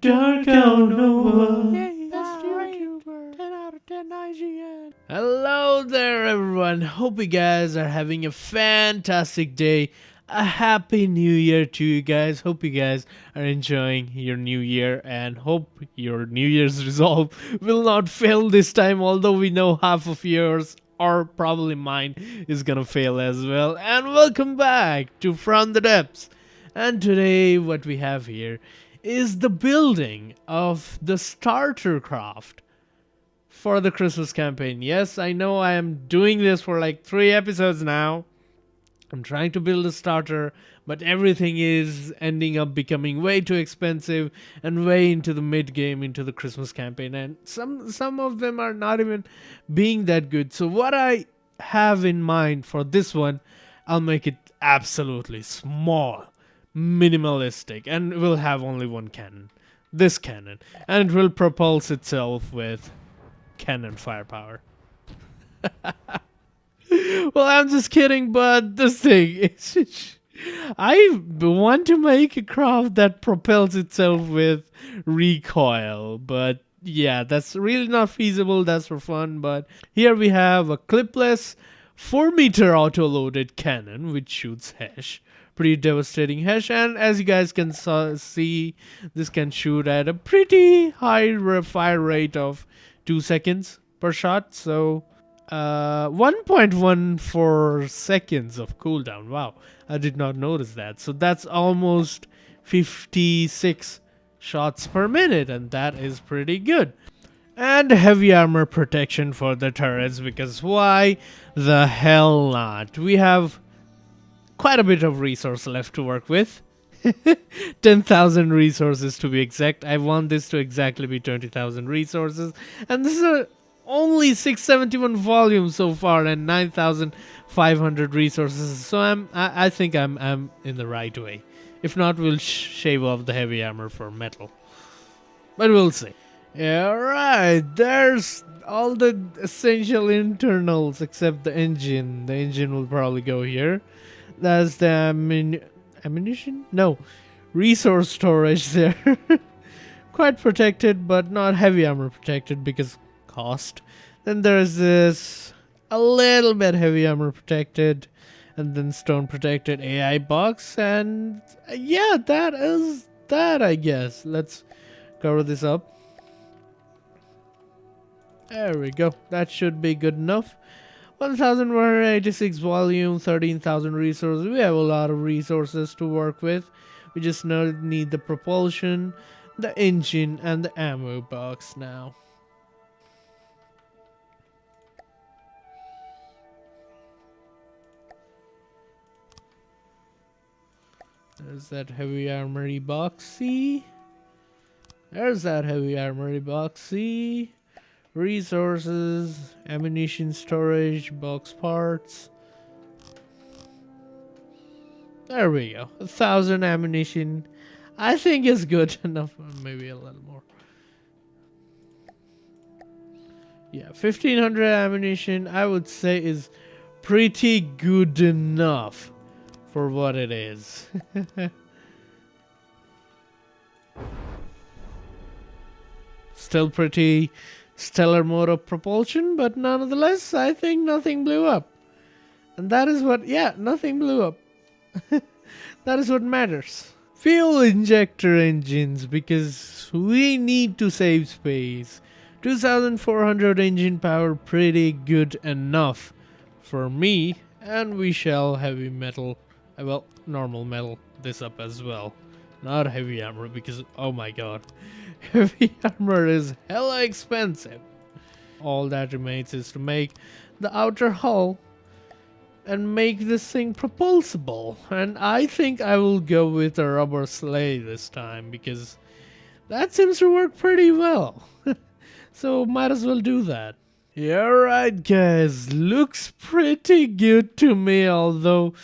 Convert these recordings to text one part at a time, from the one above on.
Dark Nova. Best YouTuber. 10 out of 10 IGN. Hello there, everyone. Hope you guys are having a fantastic day. A happy new year to you guys. Hope you guys are enjoying your new year and hope your new year's resolve will not fail this time, although we know half of yours or probably mine is gonna fail as well. And welcome back to From the Depths. And today what we have here is the building of the starter craft for the Christmas campaign. Yes, I know I am doing this for like 3 episodes now. I'm trying to build a starter, but everything is ending up becoming way too expensive and way into the mid game into the Christmas campaign, and some of them are not even being that good. So what I have in mind for this one, I'll make it absolutely small, minimalistic, and will have only one cannon. This cannon, and it will propulse itself with cannon firepower. Well, I'm just kidding, but this thing is... I want to make a craft that propels itself with recoil, but yeah, that's really not feasible. That's for fun, but here we have a clipless 4-meter auto-loaded cannon which shoots hash. Pretty devastating hash, and as you guys can see, this can shoot at a pretty high fire rate of 2 seconds per shot, so 1.14 seconds of cooldown. Wow, I did not notice that. So that's almost 56 shots per minute, and that is pretty good. And heavy armor protection for the turrets, because why the hell not? We have quite a bit of resource left to work with. 10,000 resources to be exact. I want this to exactly be 20,000 resources, and this is only 671 volumes so far and 9,500 resources. So I think I'm in the right way. If not, we'll shave off the heavy armor for metal, but we'll see. All right, there's all the essential internals except the engine. The engine will probably go here. That's the ammunition? No, resource storage there. Quite protected, but not heavy armor protected because cost. Then there's this a little bit heavy armor protected, and then stone protected AI box, and yeah, that is that, I guess. Let's cover this up. There we go. That should be good enough. 1,186 volume, 13,000 resources. We have a lot of resources to work with. We just need the propulsion, the engine, and the ammo box now. There's that heavy armory boxy. There's that heavy armory boxy. Resources, ammunition storage, box parts. There we go. 1,000 ammunition. I think is good enough. Maybe a little more. Yeah, 1,500 ammunition, I would say, is pretty good enough for what it is. Still pretty stellar mode of propulsion, but nonetheless, I think nothing blew up. And that is what, yeah, nothing blew up. That is what matters. Fuel injector engines, because we need to save space. 2,400 engine power, pretty good enough for me. And we shall heavy metal, well, normal metal this up as well. Not heavy armor, because oh my god, heavy armor is hella expensive. All that remains is to make the outer hull and make this thing propulsible. And I think I will go with a rubber sleigh this time, because that seems to work pretty well. So might as well do that. Yeah, right guys, looks pretty good to me, although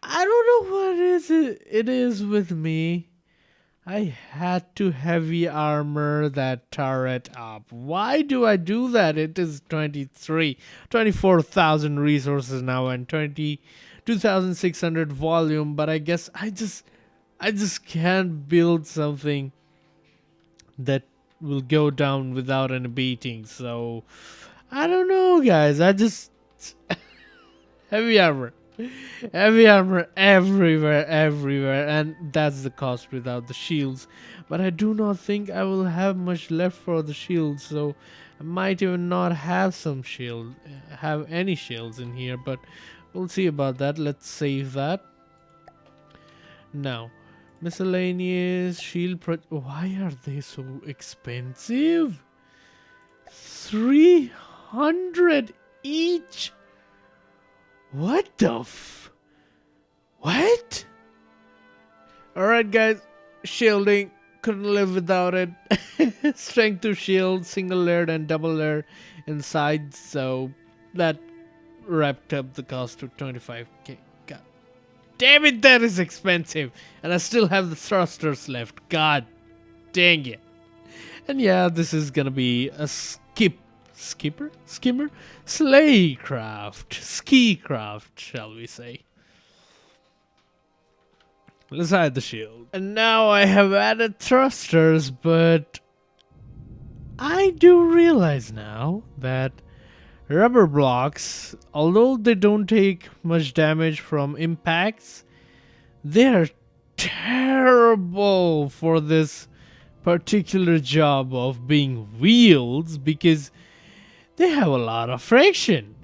I don't know what it is with me. I had to heavy armor that turret up. Why do I do that? It is 24,000 resources now and 22,600 volume, but I guess I just I just can't build something that will go down without any beating. So I don't know, guys. I just heavy armor. Heavy armor everywhere, and that's the cost without the shields. But I do not think I will have much left for the shields, so I might even not have have any shields in here, but we'll see about that. Let's save that. Now, miscellaneous shield why are they so expensive? 300 each? What the what? Alright guys, shielding, couldn't live without it. Strength to shield, single layered and double layer inside, so that wrapped up the cost to 25k. God damn it, that is expensive. And I still have the thrusters left. God dang it. And yeah, this is gonna be a skimmer? Slaycraft. Ski-craft, shall we say. Let's hide the shield. And now I have added thrusters, but I do realize now that rubber blocks, although they don't take much damage from impacts, they are terrible for this particular job of being wheels because they have a lot of friction.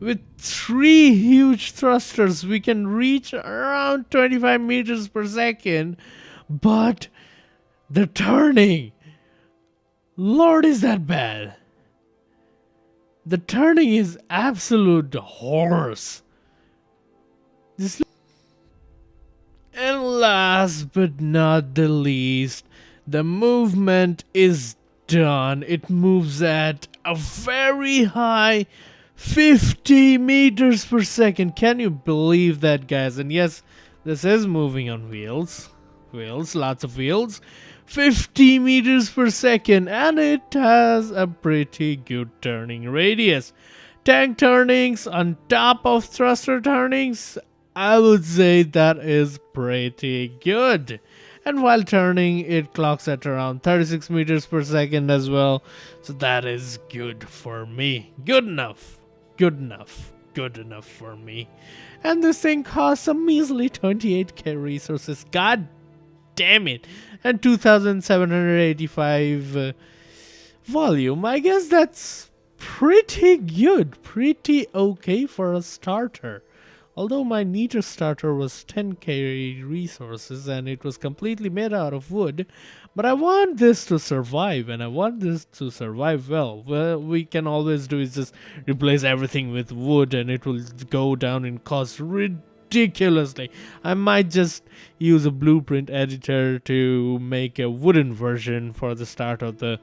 With 3 huge thrusters, we can reach around 25 meters per second, but the turning, Lord, is that bad. The turning is absolute horse. And last but not the least, the movement is done. It moves at a very high 50 meters per second. Can you believe that, guys? And yes, this is moving on wheels. Lots of wheels. 50 meters per second, and it has a pretty good turning radius. Tank turnings on top of thruster turnings, I would say that is pretty good. And while turning, it clocks at around 36 meters per second as well. So that is good for me. Good enough for me. And this thing costs a measly 28k resources. God damn it. And 2785 volume. I guess that's pretty good. Pretty okay for a starter. Although my Niter starter was 10k resources and it was completely made out of wood, but I want this to survive, and I want this to survive well. What we can always do is just replace everything with wood and it will go down in cost ridiculously. I might just use a blueprint editor to make a wooden version for the start of the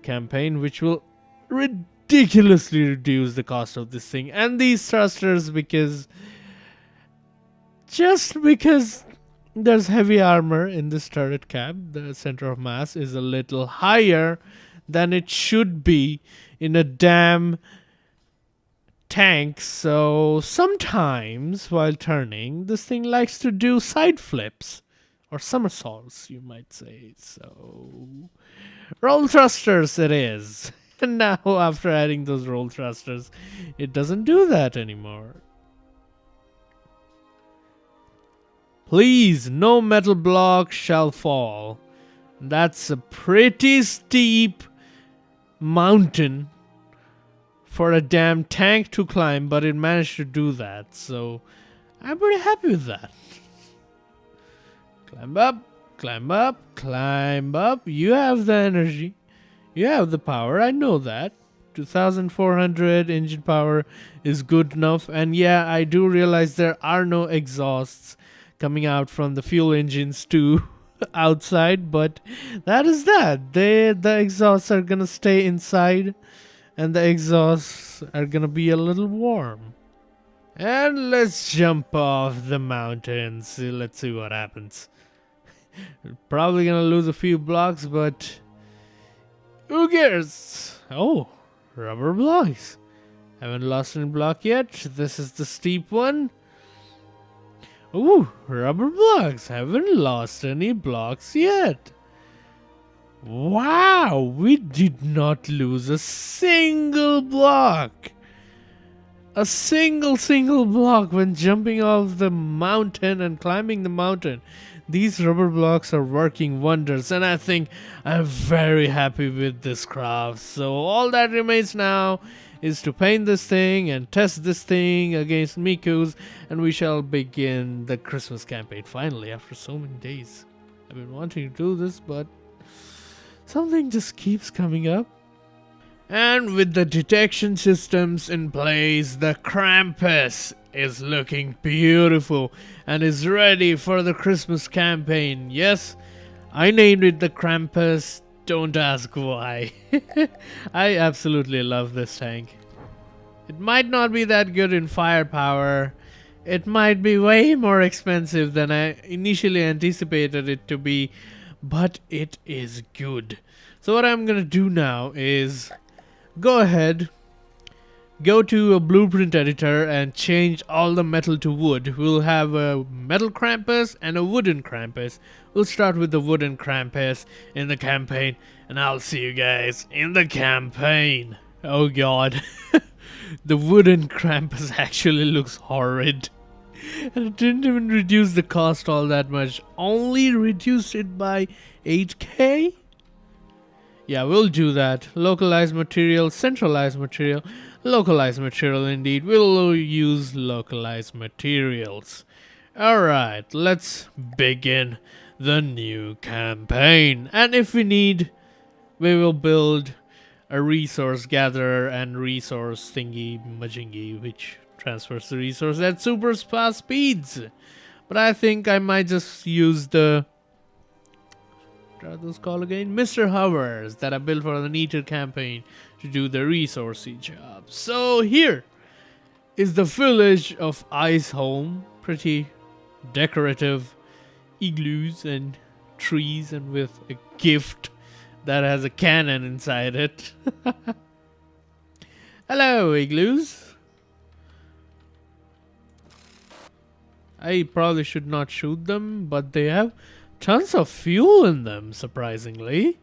campaign, which will ridiculously reduce the cost of this thing and these thrusters, because there's heavy armor in this turret cab, the center of mass is a little higher than it should be in a damn tank. So sometimes while turning, this thing likes to do side flips or somersaults, you might say. So roll thrusters it is. And now, after adding those roll thrusters, it doesn't do that anymore. Please, no metal block shall fall. That's a pretty steep mountain for a damn tank to climb, but it managed to do that. So, I'm pretty happy with that. Climb up, climb up, climb up. You have the energy. You have the power, I know that. 2400 engine power is good enough. And yeah, I do realize there are no exhausts coming out from the fuel engines to outside, but that is that. The exhausts are gonna stay inside, and the exhausts are gonna be a little warm. And let's jump off the mountains. Let's see what happens. Probably gonna lose a few blocks, but who cares? Oh, rubber blocks. Haven't lost any block yet. This is the steep one. Ooh, rubber blocks. Haven't lost any blocks yet. Wow, we did not lose a single block. A single block when jumping off the mountain and climbing the mountain. These rubber blocks are working wonders, and I think I'm very happy with this craft. So all that remains now is to paint this thing and test this thing against Miku's, and we shall begin the Christmas campaign finally after so many days. I've been wanting to do this, but something just keeps coming up. And with the detection systems in place, the Krampus is looking beautiful and is ready for the Christmas campaign. Yes, I named it the Krampus. Don't ask why. I absolutely love this tank. It might not be that good in firepower. It might be way more expensive than I initially anticipated it to be, but it is good. So what I'm gonna do now is go ahead, go to a blueprint editor and change all the metal to wood. We'll have a metal Krampus and a wooden Krampus. We'll start with the wooden Krampus in the campaign, and I'll see you guys in the campaign. Oh god. The wooden Krampus actually looks horrid. And it didn't even reduce the cost all that much. Only reduced it by 8k? Yeah, we'll do that. Localized material, centralized material, localized material indeed. We'll use localized materials. Alright, let's begin the new campaign. And if we need, we will build a resource gatherer and resource thingy majingy, which transfers the resource at super fast speeds. But I think I might just use the, what are those called again? Mr. Hovers that I built for the Neater campaign to do the resourcey job. So here is the village of Iceholm. Pretty decorative igloos and trees, and with a gift that has a cannon inside it. Hello, igloos. I probably should not shoot them, but they have tons of fuel in them, surprisingly.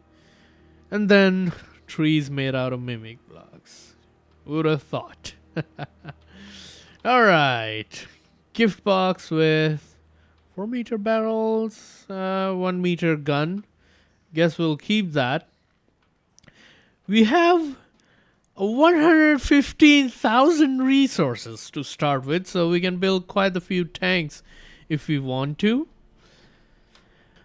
And then trees made out of mimic blocks. Would have thought. Alright. Gift box with 4-meter barrels, 1-meter gun. Guess we'll keep that. We have 115,000 resources to start with, so we can build quite a few tanks if we want to.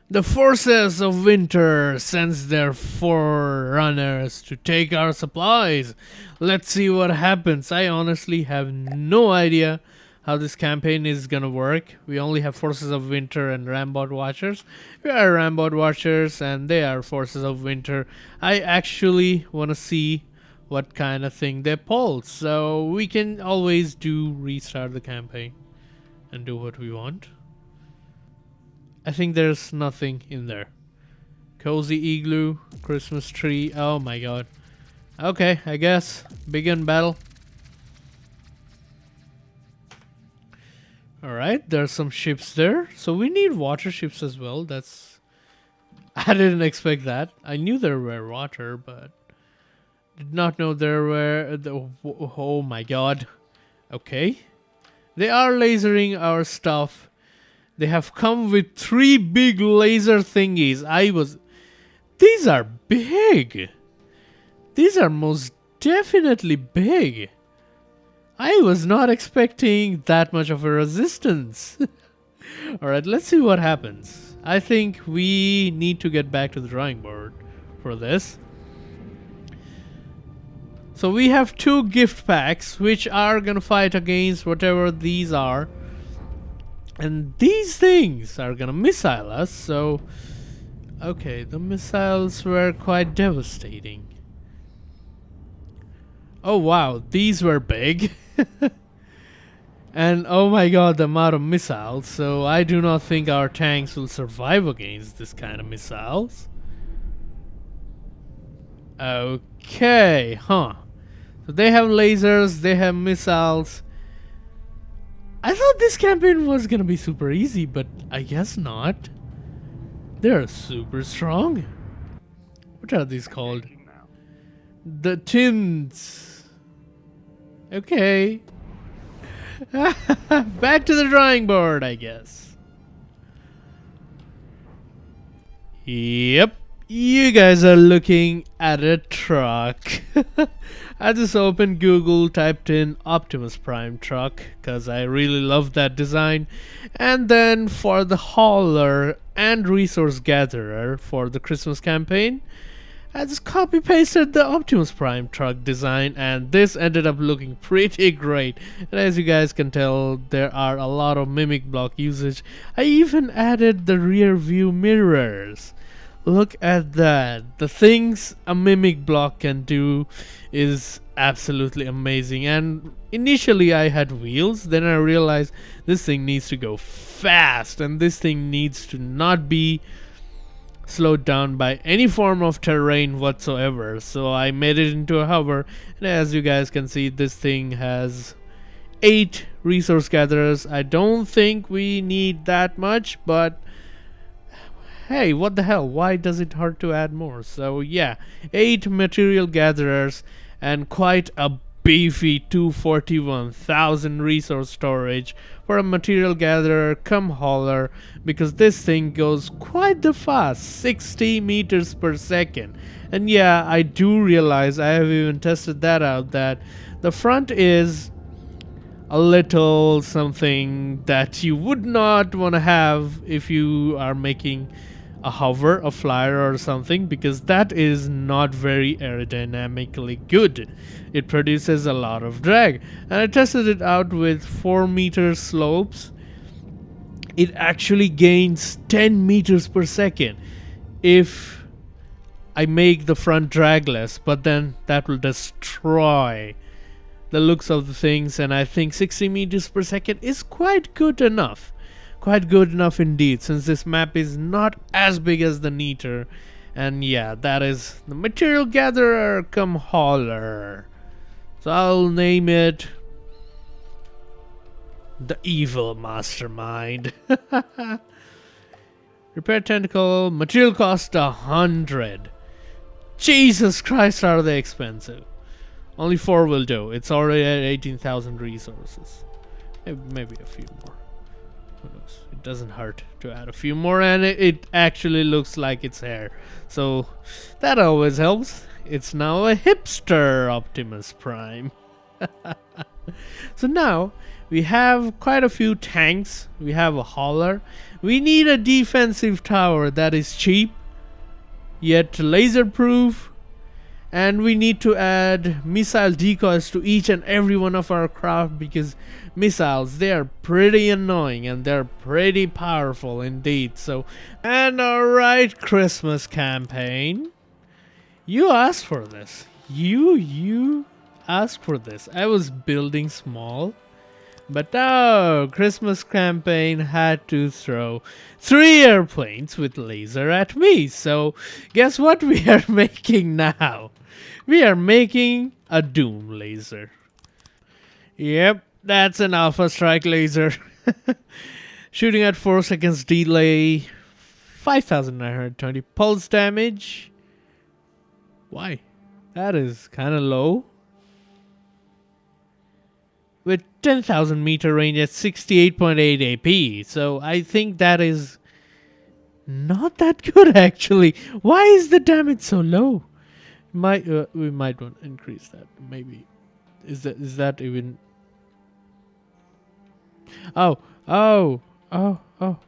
The forces of winter sends their forerunners to take our supplies. Let's see what happens. I honestly have no idea how this campaign is gonna work. We only have forces of winter and Rambot Watchers. We are Rambot Watchers and they are forces of winter. I actually want to see what kind of thing they pull, so we can always do restart the campaign and do what we want. I think there's nothing in there. Cozy igloo, Christmas tree. Oh my god. Okay, I guess begin battle. Alright, there's some ships there. So we need water ships as well. That's... I didn't expect that. I knew there were water, but did not know there were... Oh my god. Okay. They are lasering our stuff. They have come with 3 big laser thingies. These are big. These are most definitely big. I was not expecting that much of a resistance. Alright, let's see what happens. I think we need to get back to the drawing board for this. So we have 2 gift packs which are gonna fight against whatever these are. And these things are gonna missile us, so... Okay, the missiles were quite devastating. Oh wow, these were big. And oh my god, the amount of missiles. So I do not think our tanks will survive against this kind of missiles. Okay, huh. So they have lasers, they have missiles. I thought this campaign was gonna be super easy, but I guess not. They're super strong. What are these called? The tins. Okay. Back to the drawing board, I guess. Yep. You guys are looking at a truck. I just opened Google, typed in Optimus Prime truck because I really love that design. And then for the hauler and resource gatherer for the Christmas campaign, I just copy pasted the Optimus Prime truck design, and this ended up looking pretty great. And as you guys can tell, there are a lot of mimic block usage. I even added the rear view mirrors. Look at that. The things a mimic block can do is absolutely amazing. And initially I had wheels, then I realized this thing needs to go fast, and this thing needs to not be slowed down by any form of terrain whatsoever. So I made it into a hover, and as you guys can see, this thing has 8 resource gatherers. I don't think we need that much, but hey, what the hell? Why does it hurt to add more? So yeah, 8 material gatherers and quite a beefy 241,000 resource storage for a material gatherer come hauler, because this thing goes quite the fast, 60 meters per second. And yeah, I do realize, I have even tested that out, that the front is a little something that you would not want to have if you are making a hover, a flyer or something, because that is not very aerodynamically good. It produces a lot of drag, and I tested it out with 4-meter slopes. It actually gains 10 meters per second if I make the front dragless, but then that will destroy the looks of the things, and I think 60 meters per second is quite good enough. Quite good enough indeed, since this map is not as big as the Neater. And yeah, that is the material gatherer come hauler. So I'll name it the evil mastermind. Repair tentacle, material cost 100. Jesus Christ, are they expensive. Only 4 will do. It's already at 18,000 resources. Maybe a few more. Who knows? It doesn't hurt to add a few more, and it actually looks like it's hair. So that always helps. It's now a hipster Optimus Prime. So now we have quite a few tanks. We have a hauler. We need a defensive tower that is cheap, yet laser proof. And we need to add missile decoys to each and every one of our craft, because missiles, they are pretty annoying and they're pretty powerful indeed. So, and alright, Christmas campaign. You asked for this. You asked for this. I was building small, but no, Christmas campaign had to throw 3 airplanes with laser at me. So guess what we are making now? We are making a Doom laser. Yep, that's an Alpha Strike laser. Shooting at 4 seconds delay, 5,920 pulse damage. Why? That is kind of low. With 10,000 meter range at 68.8 AP. So I think that is not that good actually. Why is the damage so low? We might want to increase that. Maybe. Is that even? Oh.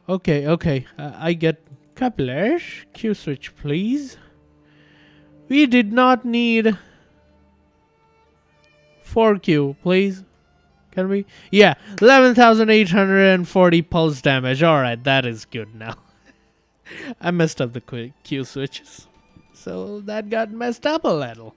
Okay. I get couplers. Q switch, please. We did not need 4Q, please. Can we? Yeah, 11,840 pulse damage. Alright, that is good now. I messed up the Q switches, so that got messed up a little.